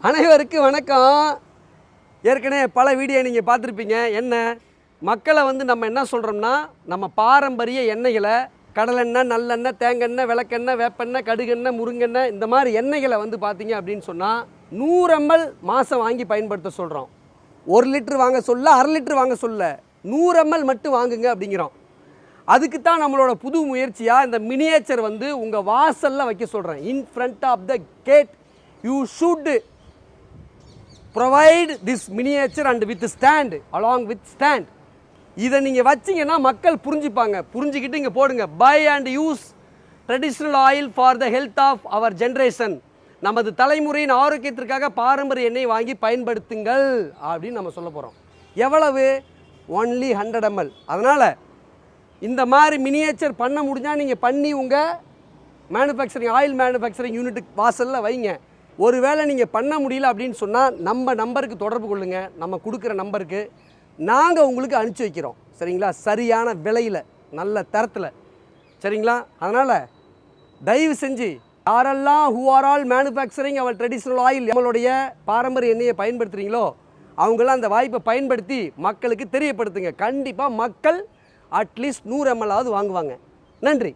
அனைவருக்கும் வணக்கம். ஏற்கனவே பல வீடியோ நீங்கள் பார்த்துருப்பீங்க. என்ன மக்களை நம்ம என்ன சொல்கிறோம்னா, நம்ம பாரம்பரிய எண்ணெய்களை கடலெண்ணெய், நல்லெண்ணெய், தேங்காய், விளக்கெண்ணெய், வேப்பெண்ணெய், கடுகெண்ணெய், முருங்கெண்ணெய் இந்த மாதிரி எண்ணெய்களை பார்த்தீங்க அப்படின்னு சொன்னால் 100 ml மாதம் வாங்கி பயன்படுத்த சொல்கிறோம். 1 லிட்டர் வாங்க சொல்ல, 1/2 லிட்டர் வாங்க சொல்ல, 100 ml மட்டும் வாங்குங்க அப்படிங்கிறோம். அதுக்கு தான் நம்மளோட புது முயற்சியாக இந்த மினியேச்சர் உங்கள் வாசலில் வைக்க சொல்கிறேன். In front of the gate you should provide this miniature and with stand, along with stand. இதை நீங்கள் வச்சிங்கன்னா மக்கள் புரிஞ்சுப்பாங்க. புரிஞ்சுக்கிட்டு இங்கே போடுங்க, buy and use traditional oil for the health of our generation. நமது தலைமுறையின் ஆரோக்கியத்திற்காக பாரம்பரிய எண்ணெய் வாங்கி பயன்படுத்துங்கள் அப்படின்னு நம்ம சொல்ல போகிறோம். எவ்வளவு? only 100 ml. அதனால் இந்த மாதிரி மினியேச்சர் பண்ண முடிஞ்சால் நீங்கள் பண்ணி உங்கள் மேனுஃபேக்சரிங் ஆயில் மேனுஃபேக்சரிங் யூனிட்டுக்கு வாசலில் வைங்க. ஒருவேளை நீங்கள் பண்ண முடியல அப்படின்னு சொன்னால் நம்ம நம்பருக்கு தொடர்பு கொள்ளுங்கள். நம்ம கொடுக்குற நம்பருக்கு நாங்கள் உங்களுக்கு அனுப்பிச்சி வைக்கிறோம். சரிங்களா? சரியான விலையில், நல்ல தரத்தில். சரிங்களா? அதனால் தயவு செஞ்சு யாரெல்லாம் who are all manufacturing our traditional oil, நம்மளுடைய பாரம்பரிய எண்ணெயை பயன்படுத்துகிறீங்களோ அவங்களாம் அந்த வாய்ப்பை பயன்படுத்தி மக்களுக்கு தெரியப்படுத்துங்க. கண்டிப்பாக மக்கள் அட்லீஸ்ட் 100 ml வாங்குவாங்க. நன்றி.